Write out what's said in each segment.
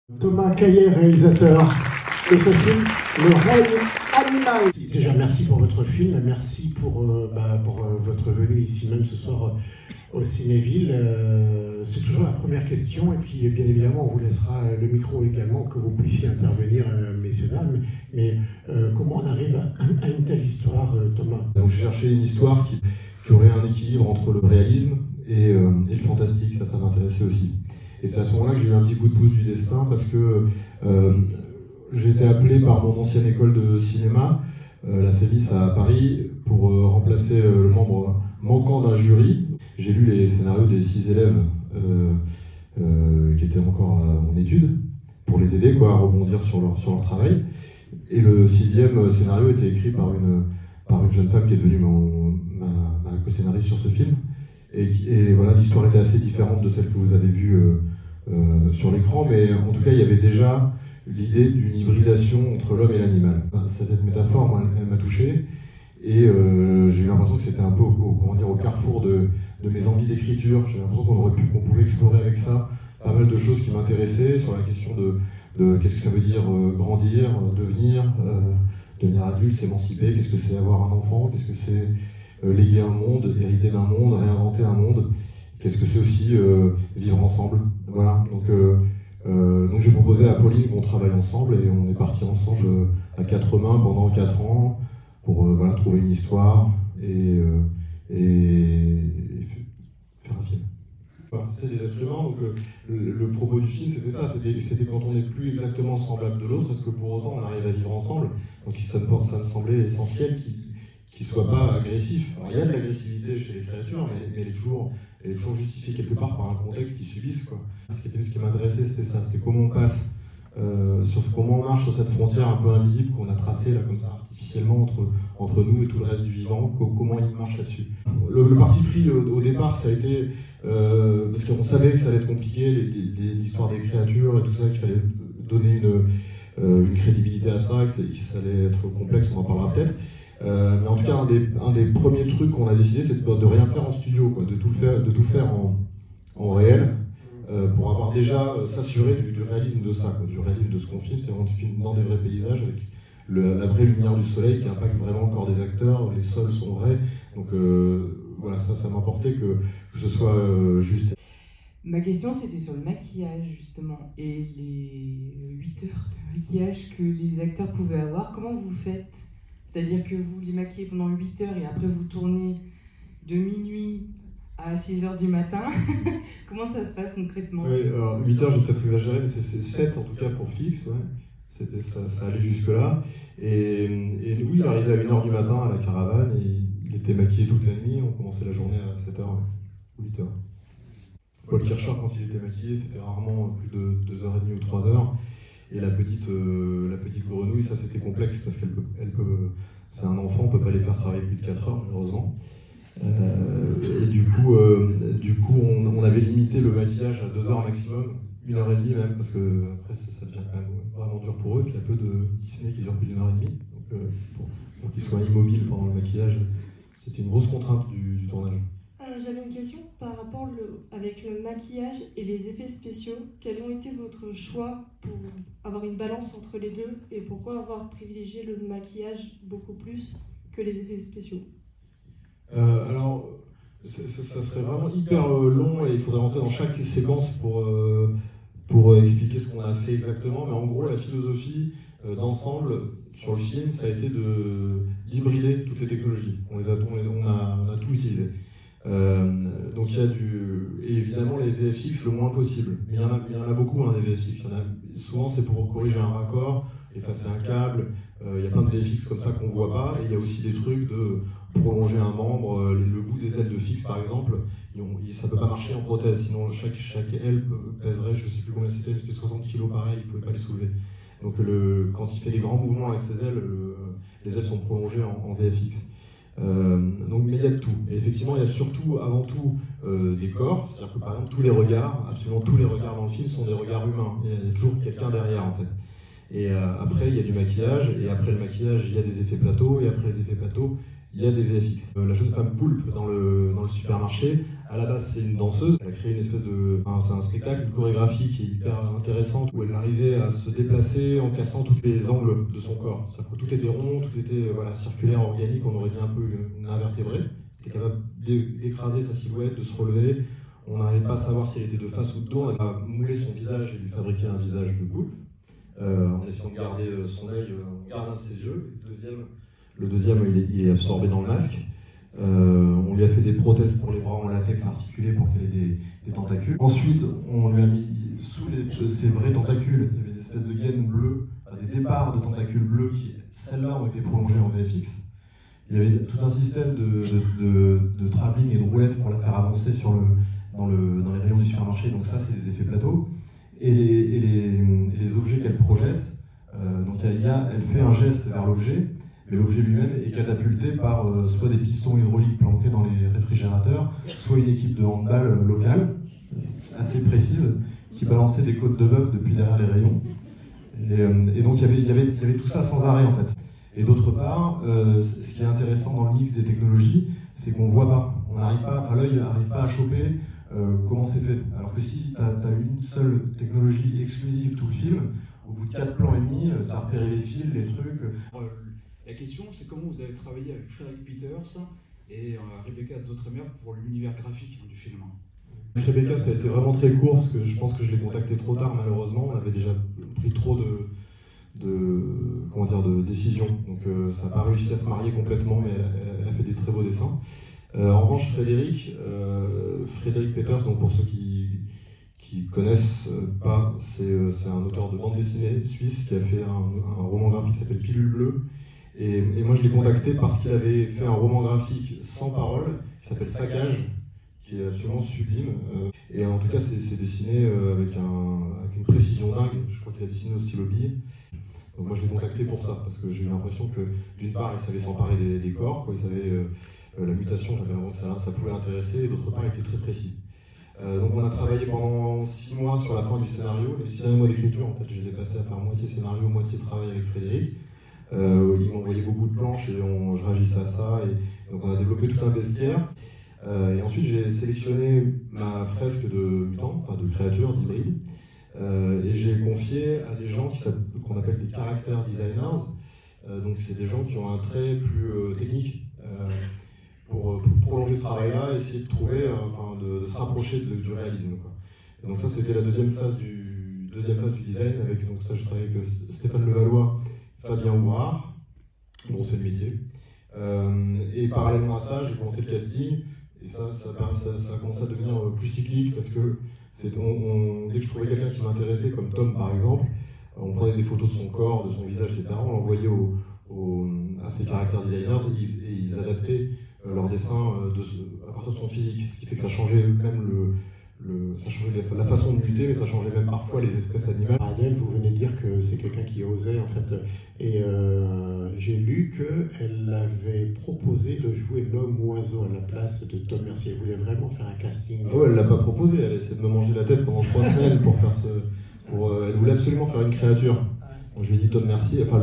Thomas Caillet, réalisateur de ce film, Le règne animal. Déjà, merci pour votre film, merci pour votre venue ici même ce soir au Cinéville. C'est toujours la première question, et puis bien évidemment, on vous laissera le micro également, que vous puissiez intervenir, messieurs, dames. Mais comment on arrive à une telle histoire, Thomas? Donc, j'ai cherché une histoire qui aurait un équilibre entre le réalisme et le fantastique, ça m'intéressait aussi. Et c'est à ce moment-là que j'ai eu un petit coup de pouce du destin, parce que j'ai été appelé par mon ancienne école de cinéma, la FEMIS à Paris, pour remplacer le membre manquant d'un jury. J'ai lu les scénarios des 6 élèves qui étaient encore en études, pour les aider à rebondir sur leur travail. Et le 6e scénario était écrit par une jeune femme qui est devenue ma co-scénariste sur ce film. Et voilà, l'histoire était assez différente de celle que vous avez vue sur l'écran, mais en tout cas, il y avait déjà l'idée d'une hybridation entre l'homme et l'animal. Cette métaphore, moi, elle m'a touché, et j'ai eu l'impression que c'était un peu au carrefour de mes envies d'écriture. J'ai l'impression qu'on pouvait explorer avec ça pas mal de choses qui m'intéressaient, sur la question de qu'est-ce que ça veut dire grandir, devenir adulte, s'émanciper, qu'est-ce que c'est avoir un enfant, qu'est-ce que c'est léguer un monde, hériter d'un monde, réinventer un monde, qu'est-ce que c'est aussi vivre ensemble. Voilà, donc j'ai proposé à Pauline qu'on travaille ensemble, et on est partis ensemble à 4 mains pendant 4 ans pour trouver une histoire et faire un film. Voilà, c'est des êtres humains, donc le propos du film c'était ça, c'était quand on n'est plus exactement semblable de l'autre, est-ce que pour autant on arrive à vivre ensemble? Donc ça me semblait essentiel qu'il ne soit pas agressif. Alors, il y a de l'agressivité chez les créatures, mais elle est toujours justifiée quelque part par un contexte qu'ils subissent, quoi. Ce qui m'intéressait, c'était ça, c'était comment on passe, comment on marche sur cette frontière un peu invisible qu'on a tracée là, comme ça, artificiellement entre nous et tout le reste du vivant, comment il marche là-dessus. Le parti pris au départ, ça a été, parce qu'on savait que ça allait être compliqué, l'histoire des créatures et tout ça, qu'il fallait donner une crédibilité à ça, que ça allait être complexe, on en parlera peut-être. Mais en tout cas, un des premiers trucs qu'on a décidé, c'est de rien faire en studio, de tout faire en réel, pour avoir déjà s'assurer du réalisme de ça, du réalisme de ce qu'on filme. C'est vraiment un film dans des vrais paysages, avec la vraie lumière du soleil qui impacte vraiment le corps des acteurs, les sols sont vrais. Donc voilà, ça m'importait que ce soit juste. Ma question, c'était sur le maquillage, justement, et les 8 heures de maquillage que les acteurs pouvaient avoir. Comment vous faites? C'est-à-dire que vous les maquillez pendant 8 heures et après vous tournez de minuit à 6 heures du matin. Comment ça se passe concrètement? Oui, alors 8 heures, j'ai peut-être exagéré, mais c'est 7 en tout cas pour fixe. Ouais. Ça allait jusque-là. Et oui, il arrivait à 1h du matin à la caravane, et il était maquillé toute la nuit. On commençait la journée à 7h ou 8h. Paul Kircher, quand il était maquillé, c'était rarement plus de 2h30 ou 3h. Et la petite grenouille, ça c'était complexe parce c'est un enfant, on peut pas les faire travailler plus de 4 heures malheureusement. Et du coup, on avait limité le maquillage à 2 heures maximum, 1h30 même, parce que après ça devient quand même vraiment dur pour eux. Et puis il y a peu de Disney qui dure plus d'1h30, donc pour qu'ils soient immobiles pendant le maquillage, c'était une grosse contrainte du tournage. J'avais une question par rapport avec le maquillage et les effets spéciaux. Quels ont été votre choix pour avoir une balance entre les deux, et pourquoi avoir privilégié le maquillage beaucoup plus que les effets spéciaux? Alors, ça serait vraiment hyper long, et il faudrait rentrer dans chaque séquence pour expliquer ce qu'on a fait exactement. Mais en gros, la philosophie d'ensemble sur le film, ça a été d'hybrider toutes les technologies. On a tout utilisé. Donc il y a et évidemment les VFX le moins possible, mais il y en a beaucoup, des VFX. Souvent c'est pour corriger un raccord, effacer un câble. Il y a plein de VFX comme ça qu'on voit pas, et il y a aussi des trucs de prolonger un membre, le bout des ailes de fixe par exemple, ça peut pas marcher en prothèse, sinon chaque aile pèserait, je sais plus combien c'était, mais c'était 60 kg pareil, il pouvait pas les soulever. Donc quand il fait des grands mouvements avec ses ailes, les ailes sont prolongées en VFX. Mais il y a de tout. Et effectivement, il y a surtout, avant tout, des corps. C'est-à-dire que par exemple, tous les regards, absolument tous les regards dans le film sont des regards humains. Il y a toujours quelqu'un derrière en fait. Et après, il y a du maquillage, et après le maquillage, il y a des effets plateaux, et après les effets plateaux, il y a des VFX. La jeune femme poulpe dans le supermarché, à la base c'est une danseuse, elle a créé une espèce de... c'est un spectacle, une chorégraphie qui est hyper intéressante, où elle arrivait à se déplacer en cassant tous les angles de son corps. C'est-à-dire que tout était rond, tout était circulaire, organique, on aurait dit un peu une invertébrée. Elle était capable d'écraser sa silhouette, de se relever. On n'arrivait pas à savoir si elle était de face ou de dos. On a moulé son visage et lui fabriqué un visage de poulpe, en essayant de garder son œil, en gardant ses yeux. Le deuxième, il est absorbé dans le masque. On lui a fait des prothèses pour les bras en latex articulés pour qu'elle ait des tentacules. Ensuite, on lui a mis sous ses vrais tentacules, il y avait des espèces de gaines bleues, des départs de tentacules bleus qui, celles-là, ont été prolongées en VFX. Il y avait tout un système de travelling et de roulettes pour la faire avancer dans les rayons du supermarché, donc ça, c'est des effets plateaux. Et les objets qu'elle projette, donc elle fait un geste vers l'objet, mais l'objet lui-même est catapulté par soit des pistons hydrauliques planqués dans les réfrigérateurs, soit une équipe de handball locale, assez précise, qui balançait des côtes de bœuf depuis derrière les rayons. Et donc il y avait tout ça sans arrêt en fait. Et d'autre part, ce qui est intéressant dans le mix des technologies, c'est qu'on voit pas, l'œil n'arrive pas à choper comment c'est fait. Alors que si tu as une seule technologie exclusive tout le film, au bout de 4 plans et demi, tu as repéré les fils, les trucs. La question, c'est comment vous avez travaillé avec Frédéric Peters et Rebecca D'autremer pour l'univers graphique du film. Rebecca, ça a été vraiment très court parce que je pense que je l'ai contacté trop tard malheureusement. On avait déjà pris trop de décisions. Donc ça n'a pas réussi à se marier complètement, mais elle a fait des très beaux dessins. En revanche, Frédéric Peters, donc pour ceux qui connaissent pas, c'est un auteur de bande dessinée suisse qui a fait un roman graphique qui s'appelle Pilule Bleue. Et moi je l'ai contacté parce qu'il avait fait un roman graphique sans parole qui s'appelle Saccage, qui est absolument sublime. Et en tout cas c'est dessiné avec une précision dingue. Je crois qu'il a dessiné au stylo bille. Donc moi je l'ai contacté pour ça, parce que j'ai eu l'impression que d'une part il savait s'emparer des corps, quoi, il savait la mutation, j'avais l'impression que ça pouvait l'intéresser, et d'autre part il était très précis. Donc on a travaillé pendant 6 mois sur la fin du scénario. Les 6 derniers mois d'écriture, en fait, je les ai passés à faire moitié scénario, moitié travail avec Frédéric. Il m'envoyait beaucoup de planches et je réagissais à ça. Et donc on a développé tout un bestiaire. Et ensuite j'ai sélectionné ma fresque de mutants, enfin de créatures, d'hybrides. Et j'ai confié à des gens qu'on appelle des character designers. Donc c'est des gens qui ont un trait plus technique. Pour prolonger ce travail-là, essayer de trouver, de se rapprocher du réalisme, quoi. Et donc ça, c'était la deuxième phase du design. Donc ça, je travaillais avec Stéphane Levallois, Fabien Ouvrard, dont c'est le métier. Et parallèlement à ça, j'ai commencé le casting. Et ça a commencé à devenir plus cyclique parce que dès que je trouvais quelqu'un qui m'intéressait, comme Tom par exemple, on prenait des photos de son corps, de son visage, etc. On l'envoyait à ces character designers et ils adaptaient leur dessin à partir de son physique, ce qui fait que ça changeait même ça changeait la façon de lutter, mais ça changeait même parfois les espèces animales. Adèle, vous venez de dire que c'est quelqu'un qui osait en fait, et j'ai lu qu'elle avait proposé de jouer l'homme-oiseau à la place de Tom Mercier. Elle voulait vraiment faire un casting. Ah ouais, elle l'a pas proposé, elle a essayé de me manger la tête pendant 3 semaines pour faire elle voulait absolument faire une créature. Donc, je lui ai dit Tom Mercier, enfin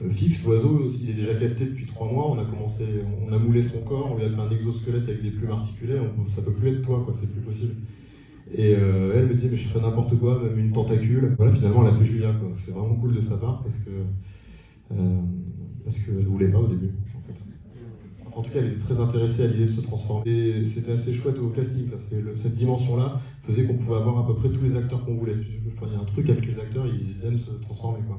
le fixe, l'oiseau, il est déjà casté depuis 3 mois, on a moulé son corps, on lui a fait un exosquelette avec des plumes articulées, ça peut plus être toi, quoi, c'est plus possible. Et elle me dit, mais je fais n'importe quoi, même une tentacule. Voilà, finalement, elle a fait Julia, quoi. C'est vraiment cool de sa part, parce qu'elle voulait pas au début, en fait. Enfin, en tout cas, elle était très intéressée à l'idée de se transformer. Et c'était assez chouette au casting, ça. Cette dimension-là faisait qu'on pouvait avoir à peu près tous les acteurs qu'on voulait. Il y a un truc avec les acteurs, ils aiment se transformer, quoi.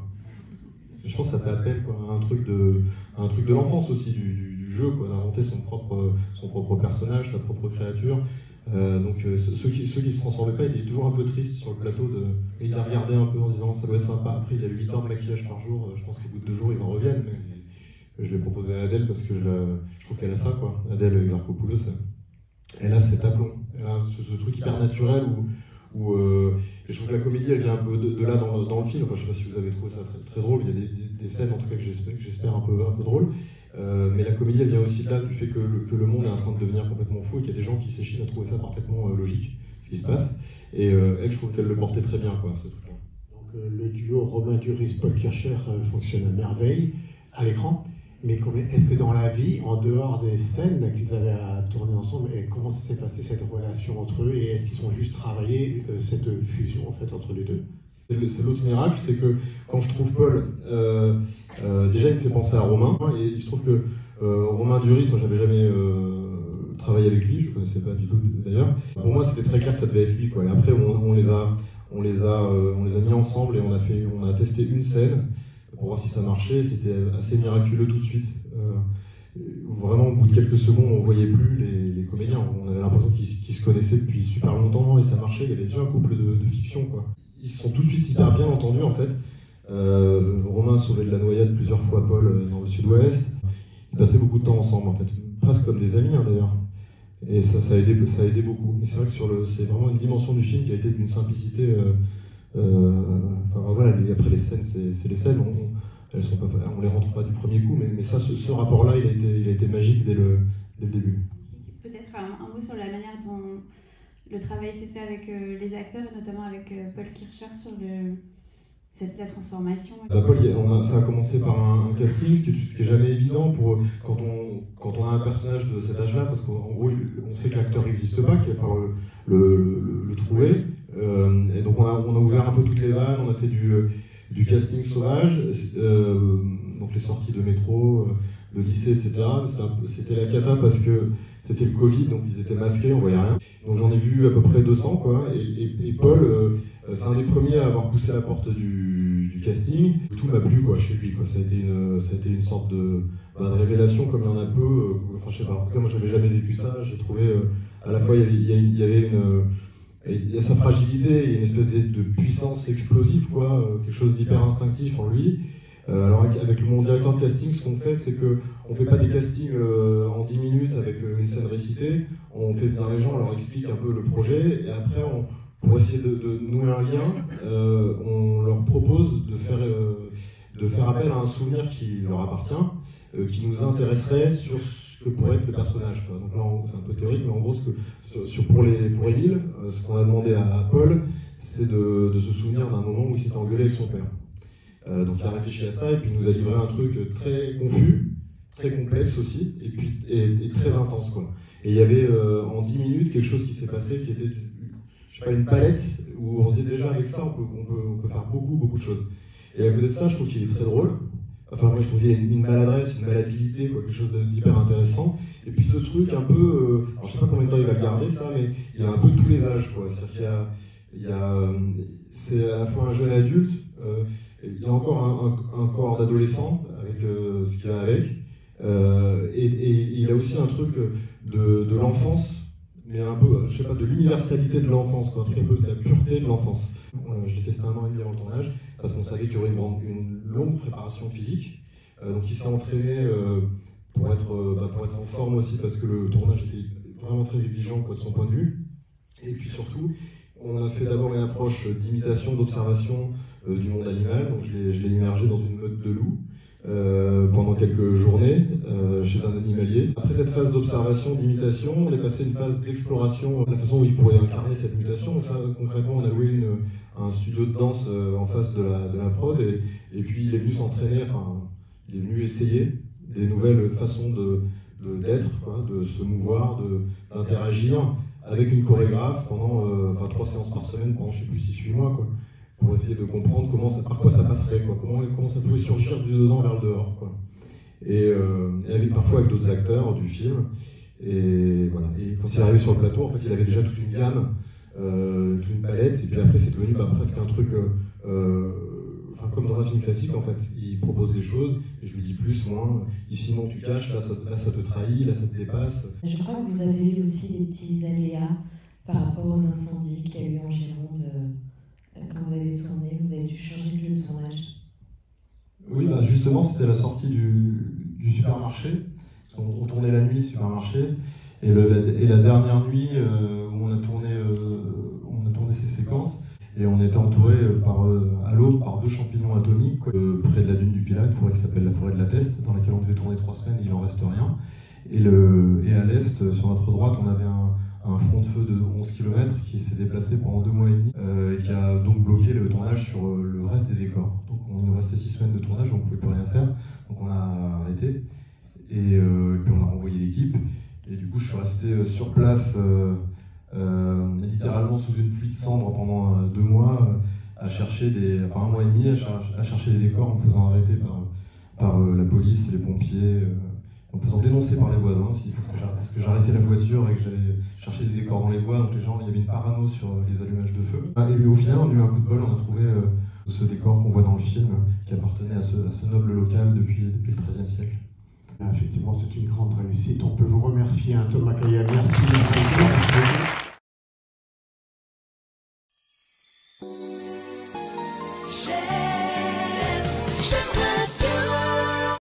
Je pense que ça fait appel, quoi, à un truc de l'enfance aussi, du jeu, quoi, d'inventer son propre personnage, sa propre créature. Donc ceux qui se transformaient pas étaient toujours un peu tristes sur le plateau. Et ils la regardaient un peu en disant ça doit être sympa. Après il y a 8 heures de maquillage par jour, je pense qu'au bout de 2 jours ils en reviennent. Mais je l'ai proposé à Adèle parce que je trouve qu'elle a ça, quoi. Adèle Exarchopoulos, elle a cet aplomb, elle a ce truc hyper naturel où et je trouve que la comédie elle vient un peu de là dans le film. Enfin je sais pas si vous avez trouvé ça très, très drôle, il y a des scènes en tout cas que j'espère un peu drôles. Mais la comédie elle vient aussi de là, du fait que le monde est en train de devenir complètement fou et qu'il y a des gens qui s'échinent à trouver ça parfaitement logique, ce qui se passe. Et elle, je trouve qu'elle le portait très bien, quoi, ce truc-là. Donc le duo Romain Duris-Paul Kircher fonctionne à merveille à l'écran. Mais est-ce que dans la vie, en dehors des scènes qu'ils avaient à tourner ensemble, comment s'est passée cette relation entre eux, et est-ce qu'ils ont juste travaillé cette fusion en fait entre les deux? C'est l'autre miracle, c'est que quand je trouve Paul, déjà il me fait penser à Romain, et il se trouve que Romain Duris, moi j'avais jamais travaillé avec lui, je ne connaissais pas du tout d'ailleurs. Pour moi c'était très clair que ça devait être lui, quoi. Et après on les a mis ensemble et on a testé une scène pour voir si ça marchait. C'était assez miraculeux tout de suite. Vraiment au bout de quelques secondes on voyait plus les comédiens, on avait l'impression qu'ils se connaissaient depuis super longtemps et ça marchait. Il y avait déjà un couple de fiction, quoi. Ils se sont tout de suite hyper bien entendus en fait. Romain sauvait de la noyade plusieurs fois Paul dans le Sud-Ouest. Ils passaient beaucoup de temps ensemble en fait, presque comme des amis d'ailleurs. Et ça a aidé beaucoup. Et c'est vrai que c'est vraiment une dimension du film qui a été d'une simplicité. Voilà, après les scènes, c'est les scènes. On les rentre pas du premier coup, mais ça, ce rapport-là, il a été magique dès le début. Peut-être un mot sur la manière dont le travail s'est fait avec les acteurs, et notamment avec Paul Kircher sur la transformation. Paul, ça a commencé par un casting, ce qui est jamais évident quand on a un personnage de cet âge-là, parce qu'en gros, on sait que l'acteur n'existe pas, qu'il va falloir le trouver. Et donc on a ouvert un peu toutes les vannes, on a fait du casting sauvage, donc les sorties de métro, de lycée, etc. C'était la cata parce que c'était le Covid, donc ils étaient masqués, on voyait rien. Donc j'en ai vu à peu près 200, quoi. Et Paul, c'est un des premiers à avoir poussé la porte du casting. Tout m'a plu, quoi, chez lui, quoi. Ça a été une sorte de révélation, comme il y en a peu. Enfin, je sais pas. En tout cas, moi, j'avais jamais vécu ça. J'ai trouvé à la fois il y a sa fragilité et une espèce de puissance explosive, quoi, quelque chose d'hyper instinctif en lui. Alors avec mon directeur de casting, ce qu'on fait, c'est qu'on fait pas des castings en 10 minutes avec une scène récitée. On fait venir les gens, on leur explique un peu le projet, et après, pour essayer de nouer un lien, on leur propose de faire appel à un souvenir qui leur appartient, qui nous intéresserait sur ce que pourrait être le personnage, quoi. Donc là, c'est un peu théorique, mais en gros, pour Émile, ce qu'on a demandé à Paul, c'est de se souvenir d'un moment où il s'était engueulé avec son père. Donc il a réfléchi à ça et puis il nous a livré un truc très confus, très complexe aussi, et très intense, quoi. Et il y avait en 10 minutes quelque chose qui s'est passé qui était une palette où on se disait déjà avec ça on peut faire beaucoup de choses. Et à côté de ça, je trouve qu'il est très drôle. Enfin, moi je trouve qu'il y a une maladresse, une malhabilité, quoi, quelque chose d'hyper intéressant. Et puis ce truc un peu, alors je sais pas combien de temps il va le garder ça, mais il a un peu tous les âges, quoi. C'est-à-dire c'est à la fois un jeune adulte, il y a encore un corps d'adolescent avec ce qu'il va avec, et il a aussi un truc de l'enfance, mais un peu, je sais pas, de l'universalité de l'enfance, quoi, un truc un peu de la pureté de l'enfance. Je l'ai testé 1 an et demi avant le tournage, parce qu'on savait qu'il y aurait une longue préparation physique, donc il s'est entraîné pour être en forme aussi, parce que le tournage était vraiment très exigeant, quoi, de son point de vue. Et puis surtout, on a fait d'abord une approche d'imitation, d'observation du monde animal. Donc je l'ai immergé dans une meute de loups pendant quelques journées chez un animalier. Après cette phase d'observation, d'imitation, on est passé à une phase d'exploration, la façon où il pourrait incarner cette mutation. Donc ça, concrètement, on a loué un studio de danse en face de la prod, et puis il est venu s'entraîner, enfin, il est venu essayer des nouvelles façons d'être, quoi, de se mouvoir, d'interagir avec une chorégraphe pendant 3 séances par semaine pendant, je sais plus, 6-8 mois, quoi, pour essayer de comprendre par quoi ça passerait, quoi, comment ça pouvait surgir du dedans vers le dehors, quoi. Et parfois avec d'autres acteurs du film. Et voilà. Et quand il est arrivé sur le plateau, en fait, il avait déjà toute une gamme, toute une palette, et puis après c'est devenu presque un truc, comme dans un film classique, en fait. Il propose des choses, et je lui dis plus, moins, ici non tu caches, là ça te trahit, là ça te dépasse. Je crois que vous avez eu aussi des petits aléas par rapport aux incendies qu'il y a eu en Gironde quand vous avez tourné, vous avez dû changer de lieu de tournage. Oui, justement c'était la sortie du supermarché, on tournait la nuit, le supermarché, et la dernière nuit où on a tourné ces séquences, et on était entouré à l'aube par 2 champignons atomiques, quoi, près de la dune du Pilat, une forêt qui s'appelle la forêt de la Teste, dans laquelle on devait tourner 3 semaines, il en reste rien. Et à l'est, sur notre droite, on avait un front de feu de 11 km qui s'est déplacé pendant 2 mois et demi, et qui a donc bloqué le tournage sur le reste des décors. Donc il nous restait 6 semaines de tournage, on ne pouvait plus rien faire, donc on a arrêté. arrêté. Et puis on a renvoyé l'équipe. Et du coup, je suis resté sur place, littéralement sous une pluie de cendres pendant 2 mois, à chercher un mois et demi, à chercher des décors en me faisant arrêter par la police, les pompiers, en me faisant dénoncer par les voisins aussi, parce que j'arrêtais la voiture et que j'allais chercher des décors dans les bois, donc les gens, il y avait une parano sur les allumages de feu. Et au final, on a eu un coup de bol, on a trouvé ce décor qu'on voit dans le film, qui appartenait à ce noble local depuis le XIIIe siècle. Effectivement, c'est une grande réussite. On peut vous remercier, Thomas Caillac. Merci.